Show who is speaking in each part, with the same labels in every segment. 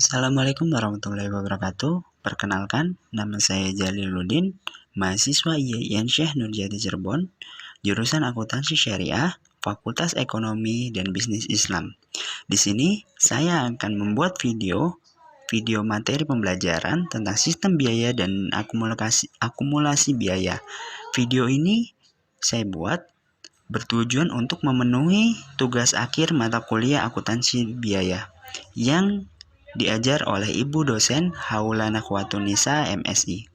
Speaker 1: Assalamualaikum warahmatullahi wabarakatuh. Perkenalkan, nama saya Jaliluddin, mahasiswa IAIN Syekh Nurjati Cirebon, jurusan Akuntansi Syariah, Fakultas Ekonomi dan Bisnis Islam. Di sini saya akan membuat video materi pembelajaran tentang sistem biaya dan akumulasi biaya. Video ini saya buat bertujuan untuk memenuhi tugas akhir mata kuliah akuntansi biaya yang diajar oleh Ibu dosen Haula Nakhwatunisa MSI.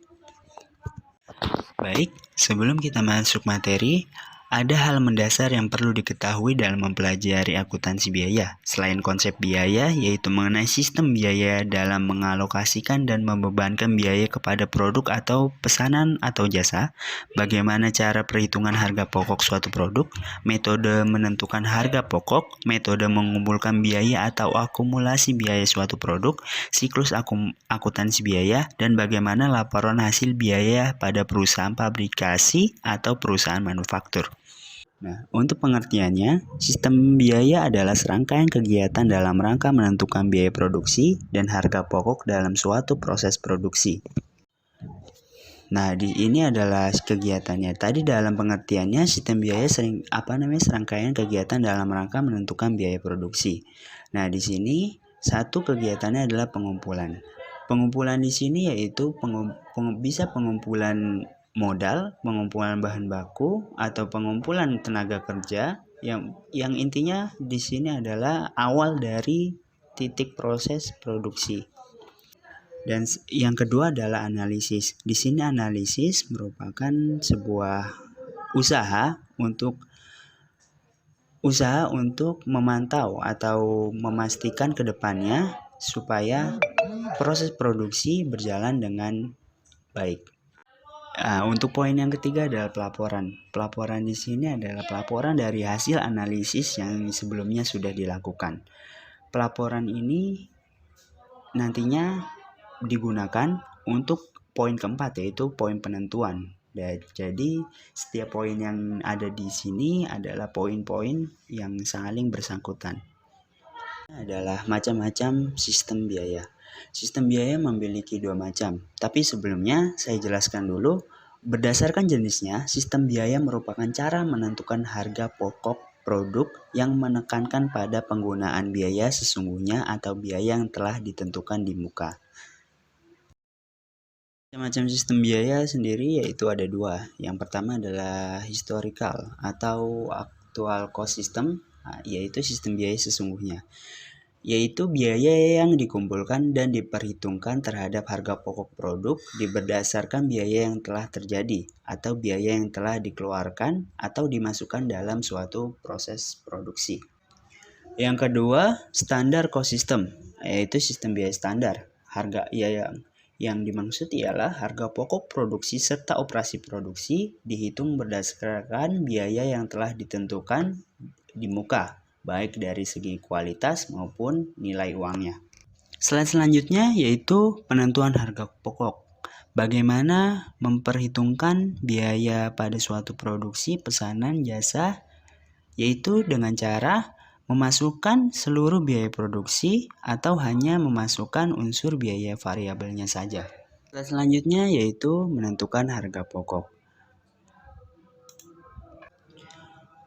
Speaker 1: Baik, sebelum kita masuk materi, ada hal mendasar yang perlu diketahui dalam mempelajari akuntansi biaya. Selain konsep biaya, yaitu mengenai sistem biaya dalam mengalokasikan dan membebankan biaya kepada produk atau pesanan atau jasa, bagaimana cara perhitungan harga pokok suatu produk, metode menentukan harga pokok, metode mengumpulkan biaya atau akumulasi biaya suatu produk, siklus akuntansi biaya, dan bagaimana laporan hasil biaya pada perusahaan pabrikasi atau perusahaan manufaktur. Nah, untuk pengertiannya, sistem biaya adalah serangkaian kegiatan dalam rangka menentukan biaya produksi dan harga pokok dalam suatu proses produksi. Nah, ini adalah kegiatannya. Tadi dalam pengertiannya, sistem biaya serangkaian kegiatan dalam rangka menentukan biaya produksi. Nah, di sini satu kegiatannya adalah pengumpulan. Pengumpulan di sini yaitu bisa pengumpulan modal, pengumpulan bahan baku, atau pengumpulan tenaga kerja yang intinya di sini adalah awal dari titik proses produksi. Dan yang kedua adalah analisis. Di sini analisis merupakan sebuah usaha untuk memantau atau memastikan ke depannya supaya proses produksi berjalan dengan baik. Untuk poin yang ketiga adalah pelaporan. Pelaporan di sini adalah pelaporan dari hasil analisis yang sebelumnya sudah dilakukan. Pelaporan ini nantinya digunakan untuk poin keempat, yaitu poin penentuan. Jadi setiap poin yang ada di sini adalah poin-poin yang saling bersangkutan. Adalah macam-macam sistem biaya. Sistem biaya memiliki dua macam, tapi sebelumnya saya jelaskan dulu. Berdasarkan jenisnya, sistem biaya merupakan cara menentukan harga pokok produk yang menekankan pada penggunaan biaya sesungguhnya atau biaya yang telah ditentukan di muka. Macam sistem biaya sendiri yaitu ada dua. Yang pertama adalah historical atau actual cost system, yaitu sistem biaya sesungguhnya, yaitu biaya yang dikumpulkan dan diperhitungkan terhadap harga pokok produk berdasarkan biaya yang telah terjadi atau biaya yang telah dikeluarkan atau dimasukkan dalam suatu proses produksi. Yang kedua, standar cost system, yaitu sistem biaya standar. Harga yang dimaksud ialah harga pokok produksi serta operasi produksi dihitung berdasarkan biaya yang telah ditentukan di muka, baik dari segi kualitas maupun nilai uangnya. Slide selanjutnya yaitu penentuan harga pokok. Bagaimana memperhitungkan biaya pada suatu produksi, pesanan, jasa, yaitu dengan cara memasukkan seluruh biaya produksi atau hanya memasukkan unsur biaya variabelnya saja. Slide selanjutnya yaitu menentukan harga pokok.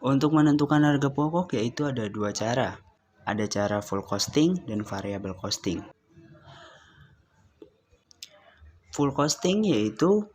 Speaker 1: Untuk menentukan harga pokok yaitu ada dua cara. Ada cara full costing dan variable costing. Full costing yaitu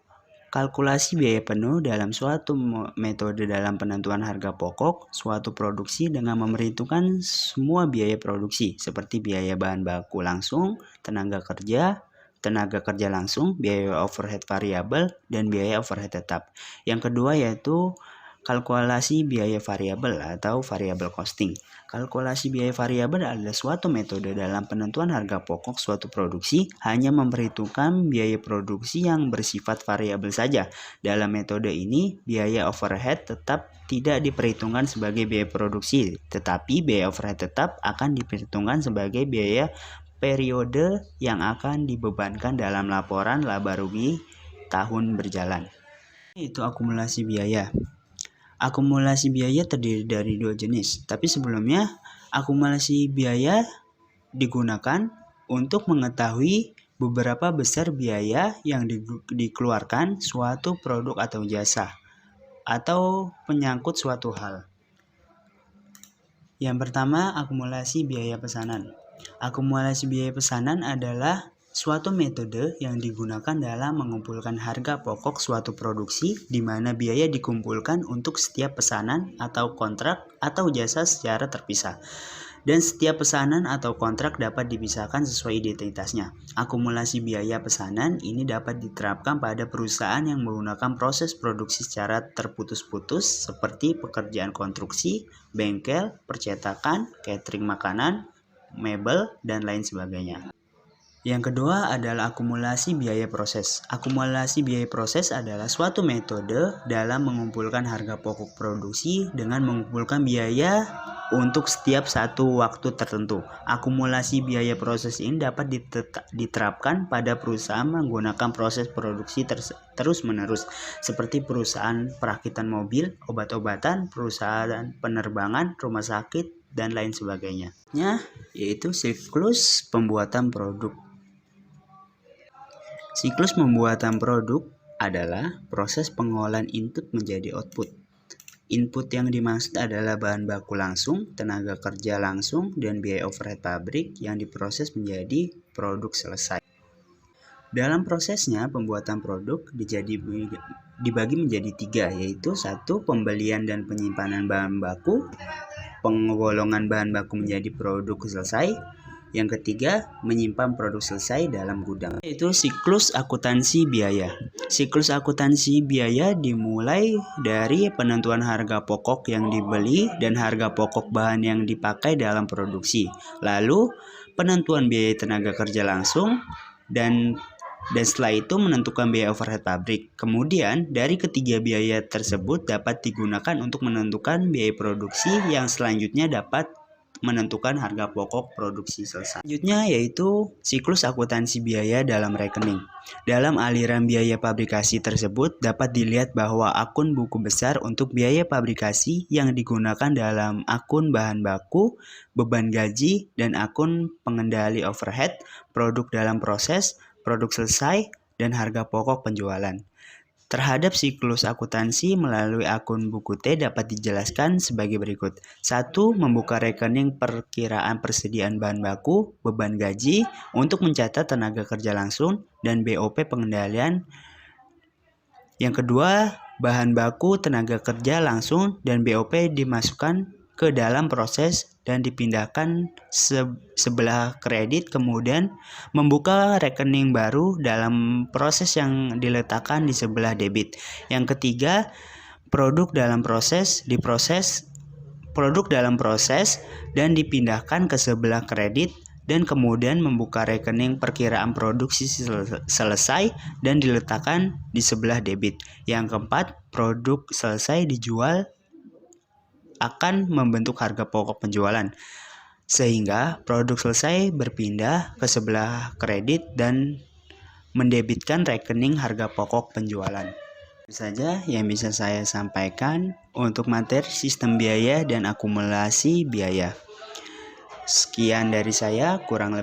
Speaker 1: kalkulasi biaya penuh dalam suatu metode dalam penentuan harga pokok suatu produksi dengan memperhitungkan semua biaya produksi seperti biaya bahan baku langsung, tenaga kerja langsung, biaya overhead variabel, dan biaya overhead tetap. Yang kedua yaitu kalkulasi biaya variabel atau variable costing. Kalkulasi biaya variabel adalah suatu metode dalam penentuan harga pokok suatu produksi hanya memperhitungkan biaya produksi yang bersifat variabel saja. Dalam metode ini, biaya overhead tetap tidak diperhitungkan sebagai biaya produksi, tetapi biaya overhead tetap akan diperhitungkan sebagai biaya periode yang akan dibebankan dalam laporan laba rugi tahun berjalan. Itu akumulasi biaya. Akumulasi biaya terdiri dari dua jenis, tapi sebelumnya akumulasi biaya digunakan untuk mengetahui beberapa besar biaya yang dikeluarkan suatu produk atau jasa atau menyangkut suatu hal. Yang pertama, akumulasi biaya pesanan. Akumulasi biaya pesanan adalah suatu metode yang digunakan dalam mengumpulkan harga pokok suatu produksi di mana biaya dikumpulkan untuk setiap pesanan atau kontrak atau jasa secara terpisah. Dan setiap pesanan atau kontrak dapat dipisahkan sesuai identitasnya. Akumulasi biaya pesanan ini dapat diterapkan pada perusahaan yang menggunakan proses produksi secara terputus-putus seperti pekerjaan konstruksi, bengkel, percetakan, catering makanan, mebel, dan lain sebagainya. Yang kedua adalah akumulasi biaya proses. Akumulasi biaya proses adalah suatu metode dalam mengumpulkan harga pokok produksi dengan mengumpulkan biaya untuk setiap satu waktu tertentu. Akumulasi biaya proses ini dapat diterapkan pada perusahaan menggunakan proses produksi terus-menerus, seperti perusahaan perakitan mobil, obat-obatan, perusahaan penerbangan, rumah sakit, dan lain sebagainya. Yaitu siklus pembuatan produk. Siklus pembuatan produk adalah proses pengolahan input menjadi output. Input yang dimaksud adalah bahan baku langsung, tenaga kerja langsung, dan biaya overhead pabrik yang diproses menjadi produk selesai. Dalam prosesnya, pembuatan produk dibagi menjadi 3, yaitu 1. Pembelian dan penyimpanan bahan baku, penggolongan bahan baku menjadi produk selesai. Yang ketiga, menyimpan produk selesai dalam gudang, yaitu siklus akuntansi biaya. Siklus akuntansi biaya dimulai dari penentuan harga pokok yang dibeli dan harga pokok bahan yang dipakai dalam produksi. Lalu, penentuan biaya tenaga kerja langsung dan setelah itu menentukan biaya overhead pabrik. Kemudian, dari ketiga biaya tersebut dapat digunakan untuk menentukan biaya produksi yang selanjutnya dapat menentukan harga pokok produksi selesai. Selanjutnya yaitu siklus akuntansi biaya dalam rekening. Dalam aliran biaya pabrikasi tersebut dapat dilihat bahwa akun buku besar untuk biaya pabrikasi yang digunakan dalam akun bahan baku, beban gaji, dan akun pengendali overhead, produk dalam proses, produk selesai, dan harga pokok penjualan. Terhadap siklus akuntansi melalui akun buku T dapat dijelaskan sebagai berikut. 1. Membuka rekening perkiraan persediaan bahan baku, beban gaji untuk mencatat tenaga kerja langsung dan BOP pengendalian. Yang kedua, bahan baku, tenaga kerja langsung dan BOP dimasukkan ke dalam proses dan dipindahkan sebelah kredit, kemudian membuka rekening baru dalam proses yang diletakkan di sebelah debit. Yang ketiga, produk dalam proses dan dipindahkan ke sebelah kredit dan kemudian membuka rekening perkiraan produksi selesai dan diletakkan di sebelah debit. Yang keempat, produk selesai dijual akan membentuk harga pokok penjualan, sehingga produk selesai berpindah ke sebelah kredit dan mendebitkan rekening harga pokok penjualan. Itu saja yang bisa saya sampaikan untuk materi sistem biaya dan akumulasi biaya. Sekian dari saya, kurang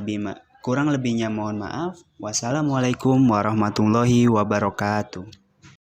Speaker 1: lebihnya mohon maaf. Wassalamualaikum warahmatullahi wabarakatuh.